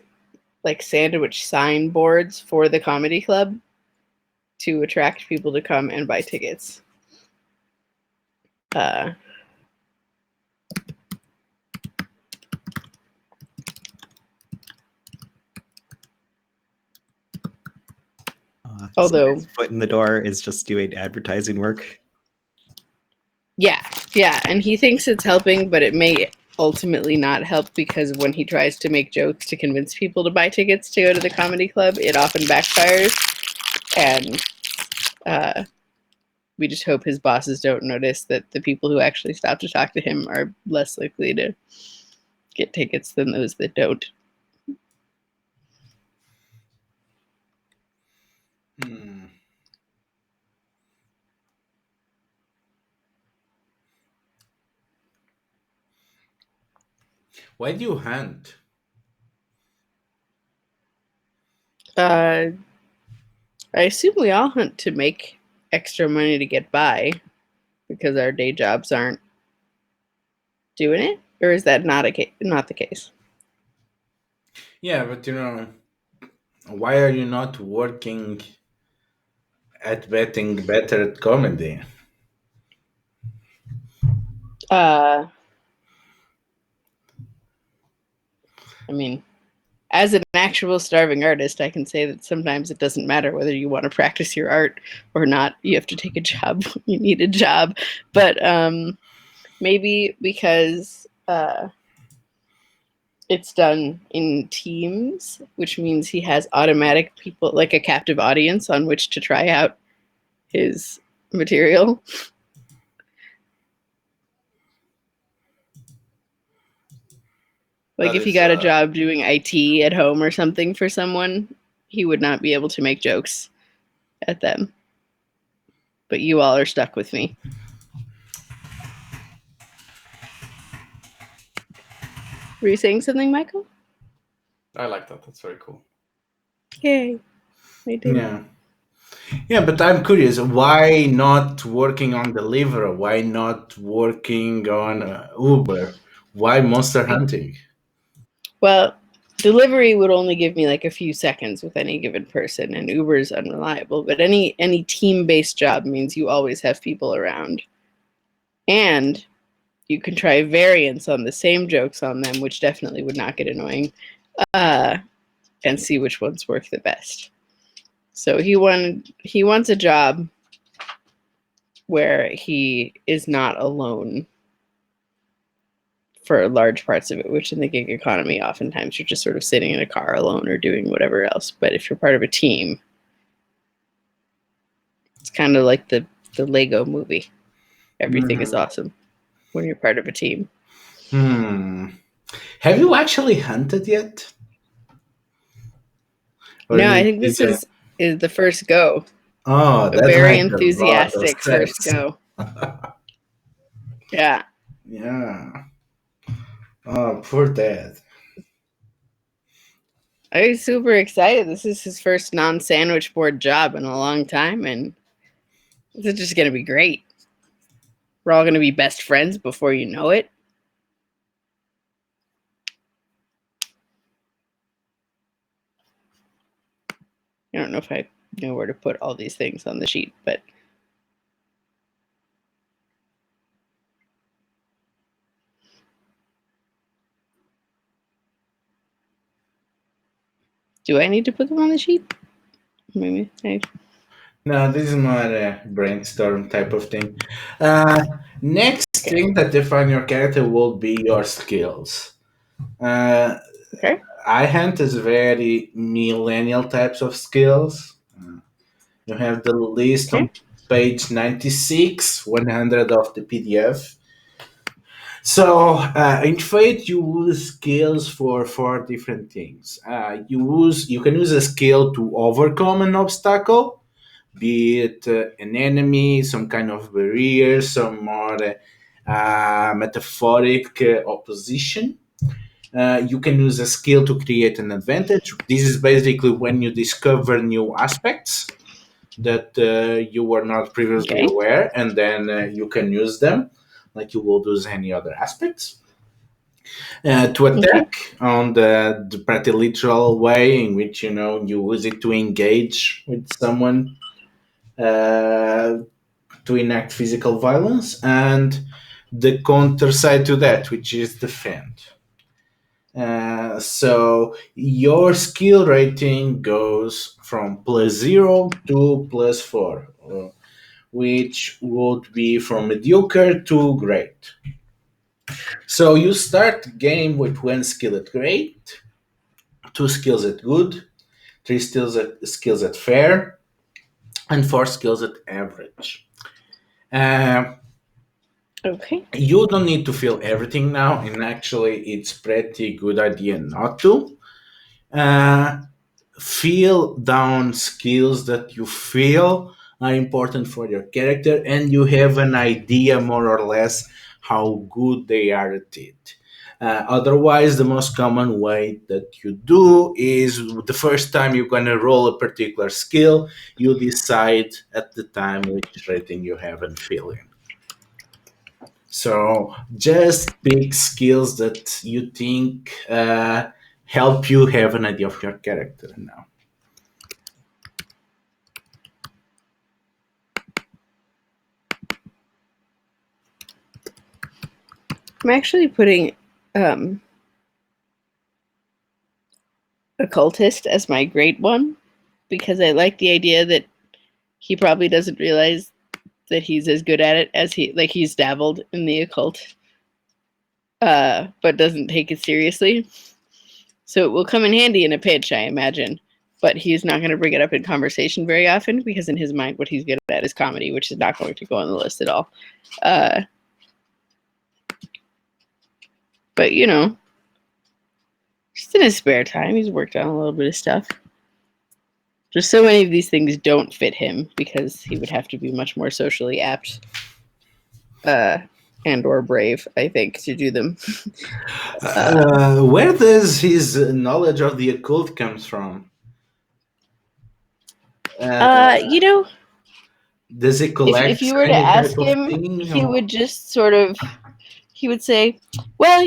like sandwich signboards for the comedy club to attract people to come and buy tickets. Although his foot in the door is just doing advertising work. yeah, and he thinks it's helping, but it may ultimately not help because when he tries to make jokes to convince people to buy tickets to go to the comedy club, it often backfires. And we just hope his bosses don't notice that the people who actually stop to talk to him are less likely to get tickets than those that don't. Why do you hunt? I assume we all hunt to make extra money to get by because our day jobs aren't doing it, or is that not the case? Yeah, but why are you not working at getting better at comedy? I mean, as an actual starving artist, I can say that sometimes it doesn't matter whether you want to practice your art or not. You have to take a job. You need a job. But maybe because it's done in teams, which means he has automatic people, like a captive audience on which to try out his material. Like That if he is got a job doing IT at home or something for someone, he would not be able to make jokes at them. But you all are stuck with me. Were you saying something, Michael? I like that. That's very cool. Yay. I did. yeah. Yeah, but I'm curious. Why not working on Deliveroo? Why not working on Uber? Why monster hunting? Well, delivery would only give me like a few seconds with any given person, and Uber is unreliable. But any team-based job means you always have people around. And you can try variants on the same jokes on them, which definitely would not get annoying, and see which ones work the best. So he wants a job where he is not alone for large parts of it, which in the gig economy, oftentimes you're just sort of sitting in a car alone or doing whatever else. But if you're part of a team, it's kind of like the Lego movie. Everything is awesome when you're part of a team. Have you actually hunted yet? Or No, I think this is the first go. Oh, A that very makes a lot of enthusiastic first sense. go. Yeah. Yeah. Oh, poor dad. I was super excited. This is his first non-sandwich board job in a long time, and this is just going to be great. We're all going to be best friends before you know it. I don't know if I know where to put all these things on the sheet, but Do I need to put them on the sheet? Maybe. No, this is not a brainstorm type of thing. Next thing that define your character will be your skills. Uh, Okay. iHunt is very millennial types of skills. You have the list Okay. on page 96, 100 of the PDF. So in Fate, you use skills for four different things. You can use a skill to overcome an obstacle, be it an enemy, some kind of barrier, some more metaphoric opposition. You can use a skill to create an advantage. This is basically when you discover new aspects that you were not previously Okay. aware, and then you can use them like you will use any other aspects. To attack on the pretty literal way in which you use it to engage with someone, uh, to enact physical violence, and the counter side to that, which is defend. So your skill rating goes from +0 to +4, which would be from mediocre to great. So you start the game with one skill at great, two skills at good, three skills at fair, and four skills at average. Uh, Okay. you don't need to feel everything now, and actually, it's pretty good idea not to. Uh, feel down skills that you feel are important for your character, and you have an idea more or less how good they are at it. Otherwise, the most common way that you do is the first time you're going to roll a particular skill, you decide at the time which rating you have and fill in. So just pick skills that you think help you have an idea of your character now. I'm actually putting occultist as my great one because I like the idea that he probably doesn't realize that he's as good at it as he's dabbled in the occult, but doesn't take it seriously. So it will come in handy in a pitch, I imagine. But he's not going to bring it up in conversation very often because in his mind, what he's good at is comedy, which is not going to go on the list at all. But just in his spare time, he's worked on a little bit of stuff. Just so many of these things don't fit him because he would have to be much more socially apt and or brave, I think, to do them. Where does his knowledge of the occult comes from? Does he collect if you were to any ask type of him, thing? he would just he would say, well,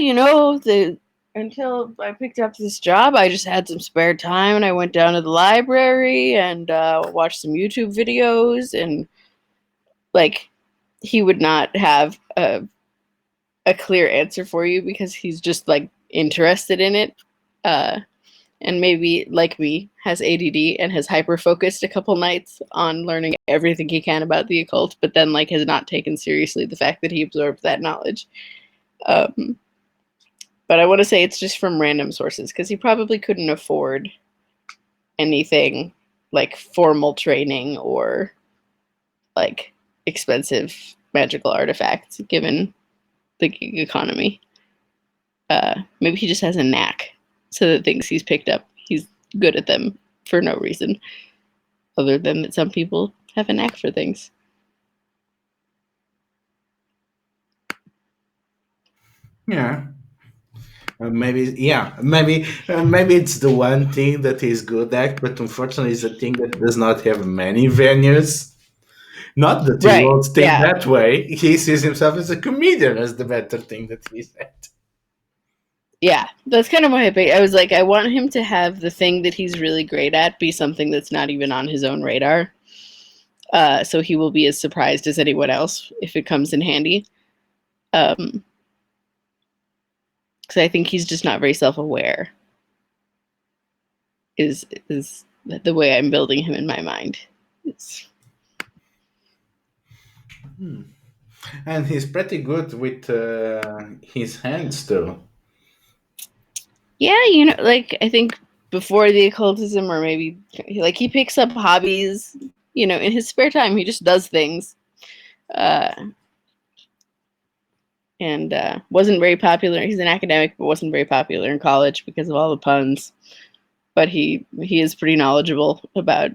until I picked up this job, I just had some spare time and I went down to the library and watched some YouTube videos, and he would not have a clear answer for you because he's just interested in it. And maybe, like me, has ADD and has hyper-focused a couple nights on learning everything he can about the occult, but then has not taken seriously the fact that he absorbed that knowledge. But I want to say it's just from random sources because he probably couldn't afford anything like formal training or expensive magical artifacts given the gig economy. Maybe he just has a knack, so the things he's picked up, he's good at them for no reason other than that some people have a knack for things. Yeah. Maybe it's the one thing that he's good at, but unfortunately it's a thing that does not have many venues. Not that he Right, won't think yeah. that way. He sees himself as a comedian as the better thing that he's at. Yeah, that's kind of why I was like, I want him to have the thing that he's really great at be something that's not even on his own radar. So he will be as surprised as anyone else if it comes in handy. Because I think he's just not very self-aware. is the way I'm building him in my mind. It's, And he's pretty good with his hands too. yeah, you know, like I think before the occultism, or maybe like he picks up hobbies, you know, in his spare time. He just does things, and wasn't very popular. He's an academic, but wasn't very popular in college because of all the puns. But he is pretty knowledgeable about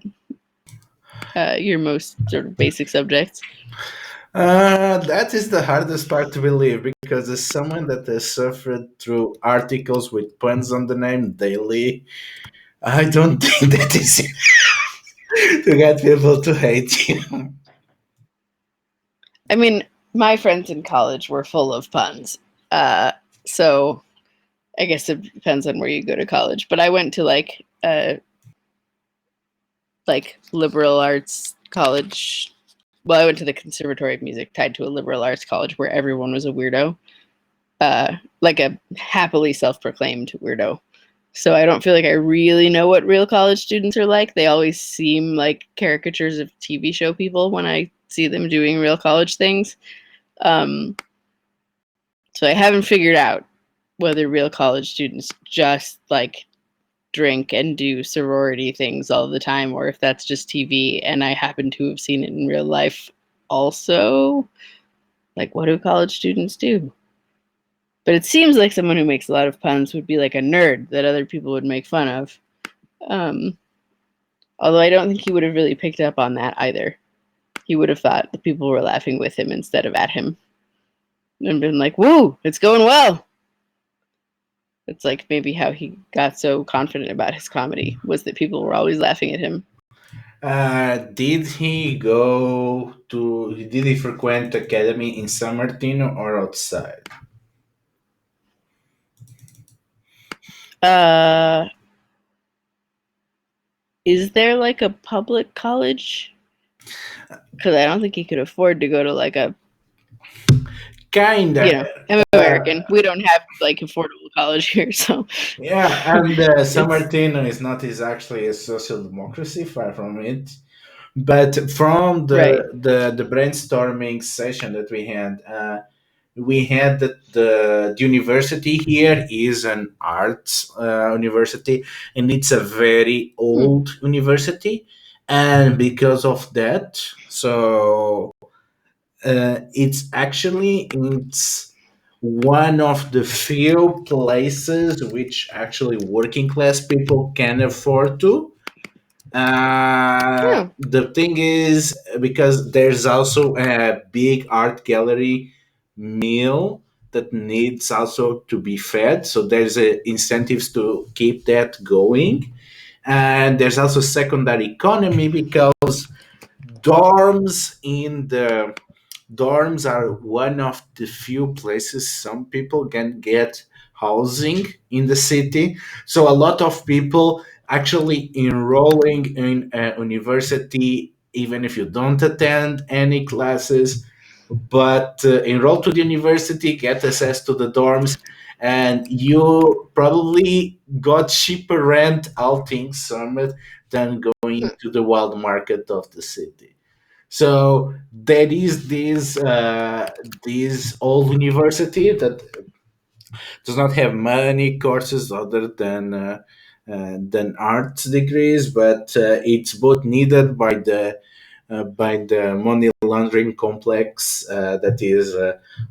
your most sort of basic subjects. That is the hardest part to believe because as someone that has suffered through articles with puns on the name daily, I don't think that is to get people to hate you. I mean, my friends in college were full of puns. So I guess it depends on where you go to college. But I went to like liberal arts college. Well, I went to the Conservatory of Music tied to a liberal arts college where everyone was a weirdo. Like a happily self-proclaimed weirdo. So I don't feel like I really know what real college students are like. They always seem like caricatures of TV show people when I see them doing real college things. So I haven't figured out whether real college students just like drink and do sorority things all the time, or if that's just TV and I happen to have seen it in real life also. Like, what do college students do? But it seems like someone who makes a lot of puns would be like a nerd that other people would make fun of. Although I don't think he would have really picked up on that either. He would have thought the people were laughing with him instead of at him. And been like, woo, it's going well. It's like maybe how he got so confident about his comedy was that people were always laughing at him. Did he frequent academy in San Martino or outside? Is there like a public college? Because I don't think he could afford to go to like a, Kinda. you know, I'm American. We don't have like affordable college here, so. Yeah, and San It's- Martino is not is actually a social democracy, far from it. But from Right. the brainstorming session that we had that the university here is an arts university, and it's a very old university, and because of that, so it's one of the few places which actually working class people can afford to. Yeah. The thing is, because there's also a big art gallery mill that needs also to be fed, so there's incentives to keep that going. And there's also secondary economy because dorms in the dorms are one of the few places some people can get housing in the city. So a lot of people actually enrolling in a university, even if you don't attend any classes, but enroll to the university, get access to the dorms, and you probably got cheaper rent out in Summit than going to the wild market of the city. So there is this old university that does not have many courses other than arts degrees, but it's both needed by the money laundering complex that is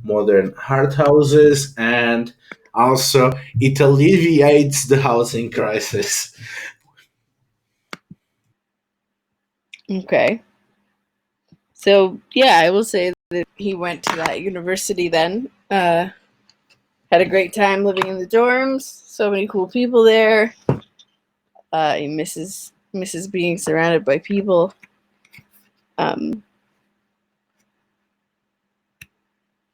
modern art houses, and also it alleviates the housing crisis. Okay. So yeah, I will say that he went to that university then. Had a great time living in the dorms. So many cool people there. He misses being surrounded by people.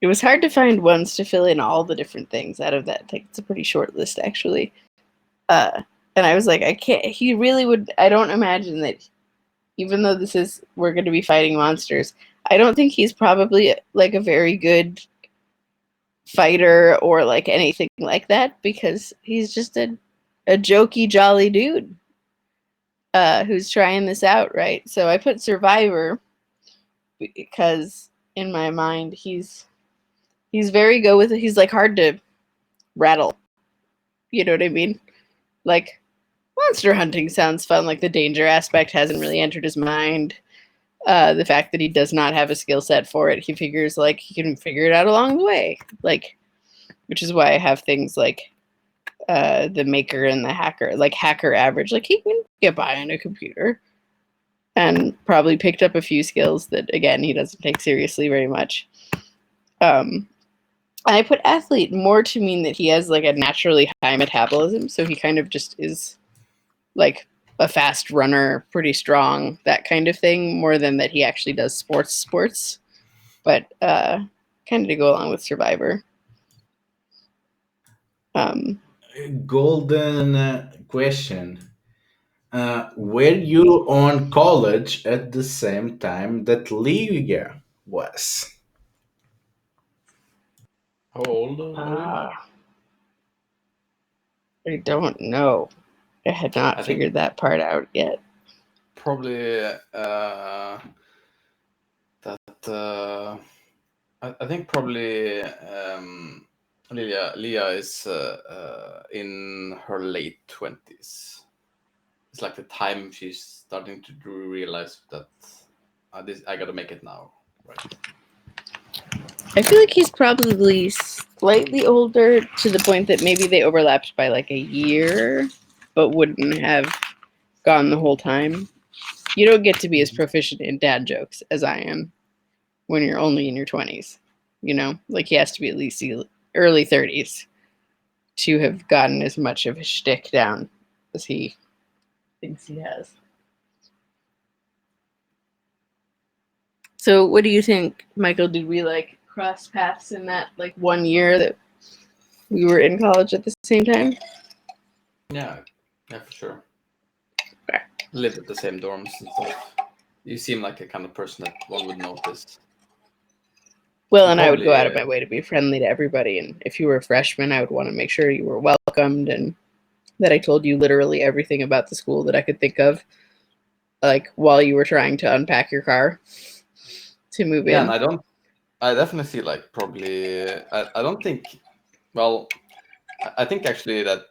It was hard to find ones to fill in all the different things out of that. I think it's a pretty short list actually. And I was like, I can't. He really would. I don't imagine that. Even though we're going to be fighting monsters, I don't think he's probably like a very good fighter or like anything like that because he's just a jokey, jolly dude. who's trying this out, right? So I put Survivor because in my mind he's very go with it. He's like hard to rattle. You know what I mean? Like monster hunting sounds fun. Like the danger aspect hasn't really entered his mind. The fact that he does not have a skill set for it, he figures like he can figure it out along the way. Like, which is why I have things like the maker and the hacker, like hacker average. Like he can get by on a computer, and probably picked up a few skills that again he doesn't take seriously very much. I put athlete more to mean that he has like a naturally high metabolism, so he kind of just is like a fast runner, pretty strong, that kind of thing, more than that he actually does sports. But kind of to go along with Survivor. Golden question. Were you on college at the same time that Livia was? How old are I don't know. I had not I think- figured that part out yet. Probably I think probably Leah is in her late 20s. It's like the time she's starting to realize that I gotta make it now, right? I feel like he's probably slightly older to the point that maybe they overlapped by like a year, but wouldn't have gone the whole time. You don't get to be as proficient in dad jokes as I am when you're only in your 20s. You know, like he has to be at least early 30s to have gotten as much of his shtick down as he thinks he has. So, what do you think, Michael? Did we like cross paths in that like 1 year that we were in college at the same time? Yeah, for sure. Okay. Live at the same dorms and stuff. You seem like a kind of person that one would notice. Well, and I would go out of my way to be friendly to everybody. And if you were a freshman, I would want to make sure you were welcomed and that I told you literally everything about the school that I could think of, like while you were trying to unpack your car to move in. And I definitely feel like probably, I don't think, well, I think actually that